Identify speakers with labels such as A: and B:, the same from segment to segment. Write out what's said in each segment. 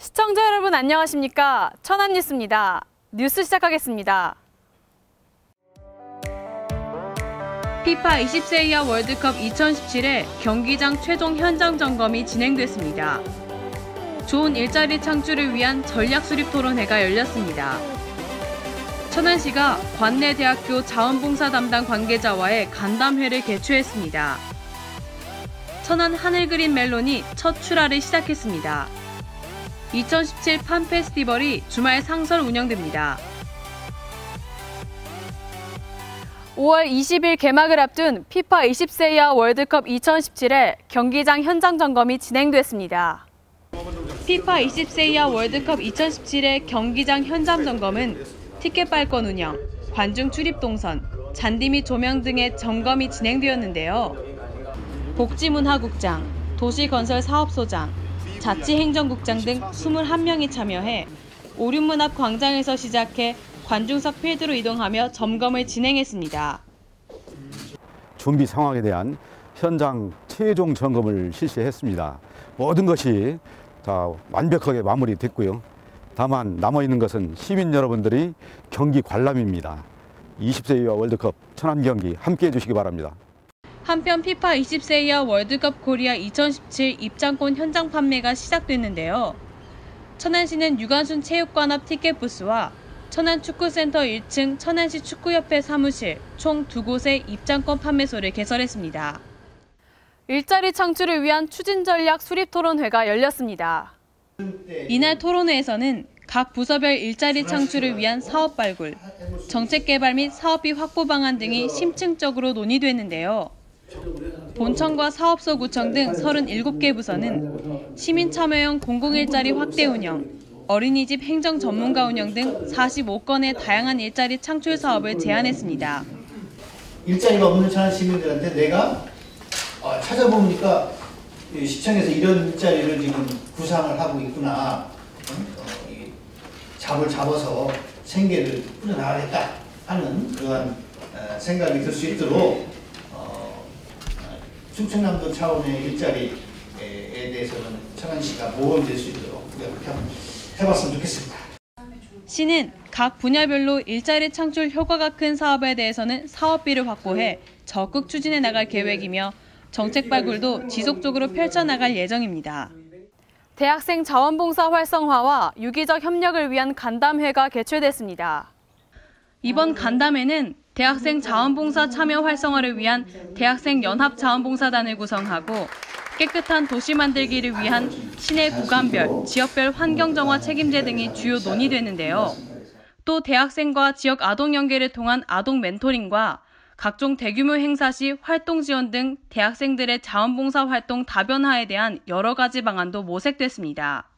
A: 시청자 여러분 안녕하십니까? 천안뉴스입니다. 뉴스 시작하겠습니다. 피파 20세 이하 월드컵 2017의 경기장 최종 현장 점검이 진행됐습니다. 좋은 일자리 창출을 위한 전략 수립 토론회가 열렸습니다. 천안시가 관내대학교 자원봉사 담당 관계자와의 간담회를 개최했습니다. 천안 하늘그린 멜론이 첫 출하를 시작했습니다. 2017 팜 페스티벌이 주말 상설 운영됩니다. 5월 20일 개막을 앞둔 피파 20세 이하 월드컵 2017의 경기장 현장 점검이 진행됐습니다. 피파 20세 이하 월드컵 2017의 경기장 현장 점검은 티켓 발권 운영, 관중 출입 동선, 잔디 및 조명 등의 점검이 진행되었는데요. 복지문화국장, 도시건설사업소장, 자치행정국장 등 21명이 참여해 오륜문 앞 광장에서 시작해 관중석 필드로 이동하며 점검을 진행했습니다.
B: 준비 상황에 대한 현장 최종 점검을 실시했습니다. 모든 것이 완벽하게 마무리됐고요. 다만 남아있는 것은 시민 여러분들이 경기 관람입니다. 20세 이하 월드컵 천안 경기 함께해 주시기 바랍니다.
A: 한편 피파 20세 이하 월드컵 코리아 2017 입장권 현장 판매가 시작됐는데요. 천안시는 유관순 체육관 앞 티켓 부스와 천안축구센터 1층 천안시 축구협회 사무실 총 2곳의 입장권 판매소를 개설했습니다. 일자리 창출을 위한 추진 전략 수립 토론회가 열렸습니다. 이날 토론회에서는 각 부서별 일자리 창출을 위한 사업 발굴, 정책 개발 및 사업비 확보 방안 등이 심층적으로 논의됐는데요. 본청과 사업소 구청 등 37개 부서는 시민 참여형 공공일자리 확대 운영, 어린이집 행정 전문가 운영 등 45건의 다양한 일자리 창출 사업을 제안했습니다.
C: 일자리가 없는 천안 시민들한테 내가 찾아보니까 시청에서 이런 일자리를 지금 구상을 하고 있구나. 잡을 잡아서 생계를 꾸려나가겠다 하는 그러한 생각이 들 수 있도록 충청남도 차원의 일자리에 대해서는 천안시가 모범될 수 있도록 그렇게 한번 해봤으면 좋겠습니다.
A: 시는 각 분야별로 일자리 창출 효과가 큰 사업에 대해서는 사업비를 확보해 적극 추진해 나갈 계획이며 정책 발굴도 지속적으로 펼쳐나갈 예정입니다. 대학생 자원봉사 활성화와 유기적 협력을 위한 간담회가 개최됐습니다. 이번 간담회는 대학생 자원봉사 참여 활성화를 위한 대학생 연합 자원봉사단을 구성하고 깨끗한 도시 만들기를 위한 시내 구간별, 지역별 환경정화 책임제 등이 주요 논의되는데요. 또 대학생과 지역 아동 연계를 통한 아동 멘토링과 각종 대규모 행사 시 활동 지원 등 대학생들의 자원봉사 활동 다변화에 대한 여러 가지 방안도 모색됐습니다.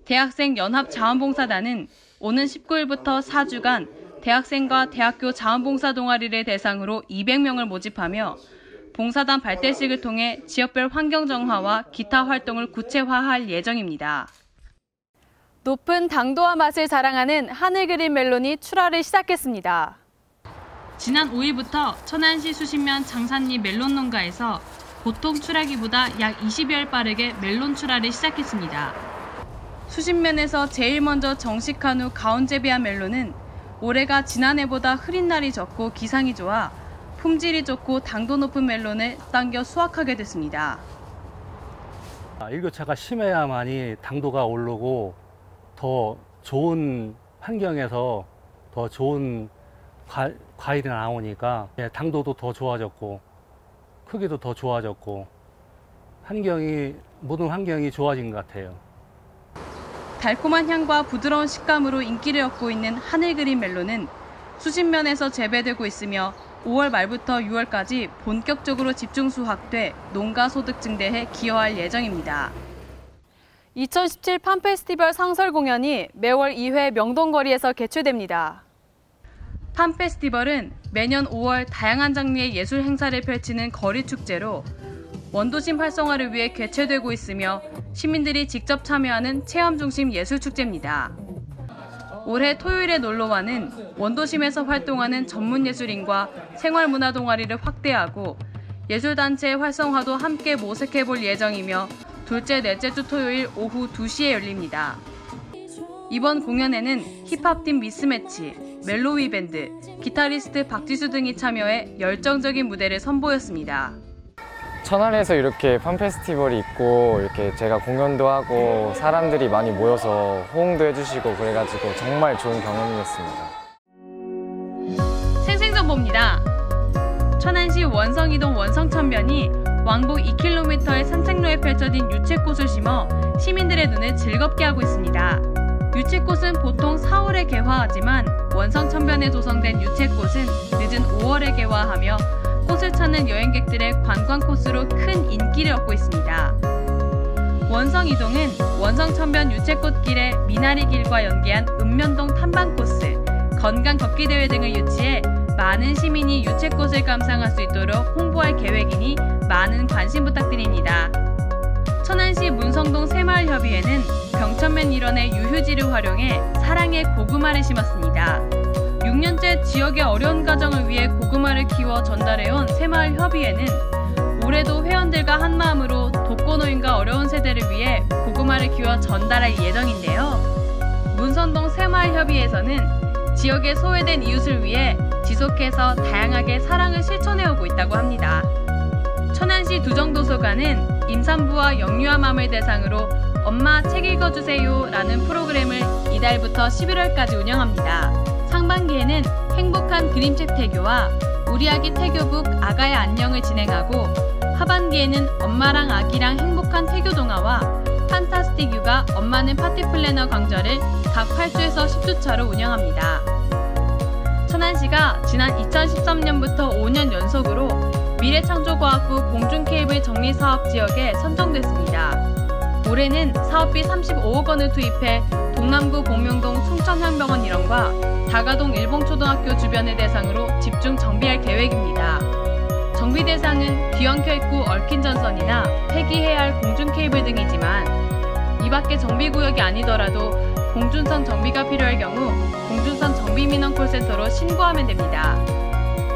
A: 대학생 연합 자원봉사단은 오는 19일부터 4주간 대학생과 대학교 자원봉사 동아리를 대상으로 200명을 모집하며 봉사단 발대식을 통해 지역별 환경정화와 기타 활동을 구체화할 예정입니다. 높은 당도와 맛을 자랑하는 하늘그린 멜론이 출하를 시작했습니다. 지난 5일부터 천안시 수신면 장산리 멜론 농가에서 보통 출하기보다 약 20여일 빠르게 멜론 출하를 시작했습니다. 수신면에서 제일 먼저 정식한 후 가온 재배한 멜론은 올해가 지난해보다 흐린 날이 적고 기상이 좋아 품질이 좋고 당도 높은 멜론을 당겨 수확하게 됐습니다.
D: 일교차가 심해야만이 당도가 오르고 더 좋은 환경에서 더 좋은 과일이 나오니까 당도도 더 좋아졌고 크기도 더 좋아졌고 모든 환경이 좋아진 것 같아요.
A: 달콤한 향과 부드러운 식감으로 인기를 얻고 있는 하늘그린 멜론은 수신면에서 재배되고 있으며 5월 말부터 6월까지 본격적으로 집중 수확돼 농가 소득 증대에 기여할 예정입니다. 2017 팜 페스티벌 상설 공연이 매월 2회 명동거리에서 개최됩니다. 팜 페스티벌은 매년 5월 다양한 장르의 예술 행사를 펼치는 거리 축제로 원도심 활성화를 위해 개최되고 있으며 시민들이 직접 참여하는 체험 중심 예술 축제입니다. 올해 토요일에 놀러와는 원도심에서 활동하는 전문예술인과 생활문화 동아리를 확대하고 예술단체의 활성화도 함께 모색해볼 예정이며 둘째, 넷째 주 토요일 오후 2시에 열립니다. 이번 공연에는 힙합팀 미스매치, 멜로위 밴드, 기타리스트 박지수 등이 참여해 열정적인 무대를 선보였습니다.
E: 천안에서 이렇게 fan 페스티벌이 있고 이렇게 제가 공연도 하고 사람들이 많이 모여서 호응도 해주시고 그래가지고 정말 좋은 경험이었습니다.
A: 생생정보입니다. 천안시 원성이동 원성천변이 왕복 2km의 산책로에 펼쳐진 유채꽃을 심어 시민들의 눈을 즐겁게 하고 있습니다. 유채꽃은 보통 4월에 개화하지만 원성천변에 조성된 유채꽃은 늦은 5월에 개화하며 꽃을 찾는 여행객들의 관광 코스로 큰 인기를 얻고 있습니다. 원성이동은 원성천변 유채꽃길에 미나리길과 연계한 읍면동 탐방 코스, 건강 걷기 대회 등을 유치해 많은 시민이 유채꽃을 감상할 수 있도록 홍보할 계획이니 많은 관심 부탁드립니다. 천안시 문성동 새마을협의회는 병천면 일원의 유휴지를 활용해 사랑의 고구마를 심었습니다. 6년째 지역의 어려운 가정을 위해 고구마를 키워 전달해온 새마을협의회는 올해도 회원들과 한마음으로 독거노인과 어려운 세대를 위해 고구마를 키워 전달할 예정인데요. 문성동 새마을협의회에서는 지역의 소외된 이웃을 위해 지속해서 다양하게 사랑을 실천해오고 있다고 합니다. 천안시 두정도서관은 임산부와 영유아맘을 대상으로 엄마 책 읽어주세요 라는 프로그램을 이달부터 11월까지 운영합니다. 상반기에는 행복한 그림책 태교와 우리 아기 태교북 아가의 안녕을 진행하고 하반기에는 엄마랑 아기랑 행복한 태교 동화와 판타스틱 육아 엄마는 파티 플래너 강좌를 각 8주에서 10주차로 운영합니다. 천안시가 지난 2013년부터 5년 연속으로 미래창조과학부 공중케이블 정리사업 지역에 선정됐습니다. 올해는 사업비 35억 원을 투입해 동남구 복명동 숭천향병원 일원과 다가동 일봉초등학교 주변을 대상으로 집중 정비할 계획입니다. 정비 대상은 뒤엉켜 있고 얽힌 전선이나 폐기해야 할 공중케이블 등이지만 이 밖에 정비구역이 아니더라도 공중선 정비가 필요할 경우 공중선 정비민원 콜센터로 신고하면 됩니다.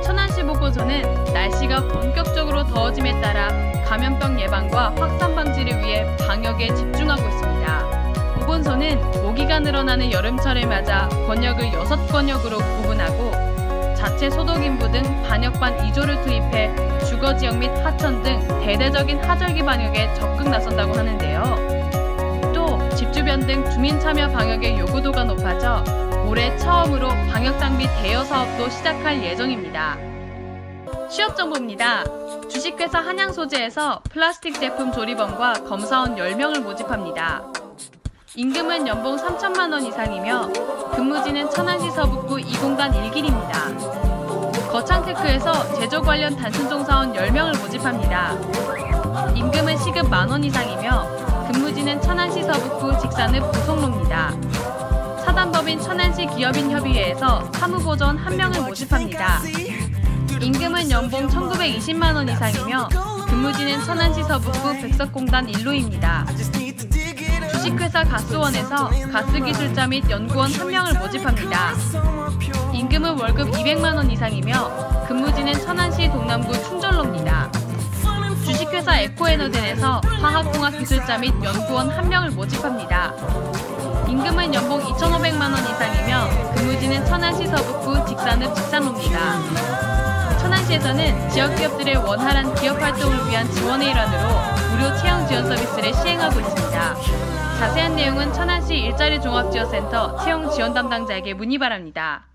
A: 천안시 보건소는 날씨가 본격적으로 더워짐에 따라 감염병 예방과 확산 방지를 위해 방역에 집중하고 있습니다. 보건소는 모기가 늘어나는 여름철을 맞아 권역을 6권역으로 구분하고 자체 소독인부 등 반역반 2조를 투입해 주거지역 및 하천 등 대대적인 하절기 방역에 적극 나선다고 하는데요. 또 집 주변 등 주민 참여 방역의 요구도가 높아져 올해 처음으로 방역장비 대여 사업도 시작할 예정입니다. 취업정보입니다. 주식회사 한양소재에서 플라스틱 제품 조리범과 검사원 10명을 모집합니다. 임금은 연봉 3천만 원 이상이며 근무지는 천안시 서북구 2공단 1길입니다. 거창테크에서 제조 관련 단순종사원 10명을 모집합니다. 임금은 시급 만원 이상이며 근무지는 천안시 서북구 직산읍 부송로입니다. 사단법인 천안시 기업인협의회에서 사무보조원 1명을 모집합니다. 임금은 연봉 1,920만 원 이상이며 근무지는 천안시 서북구 백석공단 1로입니다. 주식회사 가스원에서 가스기술자 및 연구원 1명을 모집합니다. 임금은 월급 200만 원 이상이며 근무지는 천안시 동남구 충절로입니다. 주식회사 에코에너젠에서 화학공학기술자 및 연구원 1명을 모집합니다. 임금은 연봉 2,500만 원 이상이며 근무지는 천안시 서북구 직산읍 직산로입니다. 천안시에서는 지역기업들의 원활한 기업활동을 위한 지원의 일환으로 무료 채용 지원 서비스를 시행하고 있습니다. 자세한 내용은 천안시 일자리 종합지원센터 채용 지원 담당자에게 문의 바랍니다.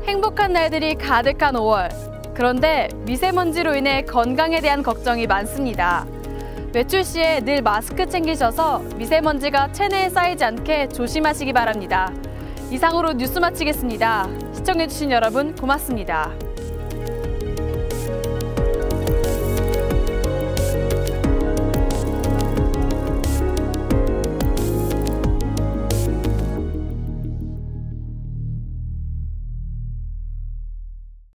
F: 행복한 날들이 가득한 5월. 그런데 미세먼지로 인해 건강에 대한 걱정이 많습니다. 외출 시에 늘 마스크 챙기셔서 미세먼지가 체내에 쌓이지 않게 조심하시기 바랍니다. 이상으로 뉴스 마치겠습니다. 시청해주신 여러분 고맙습니다.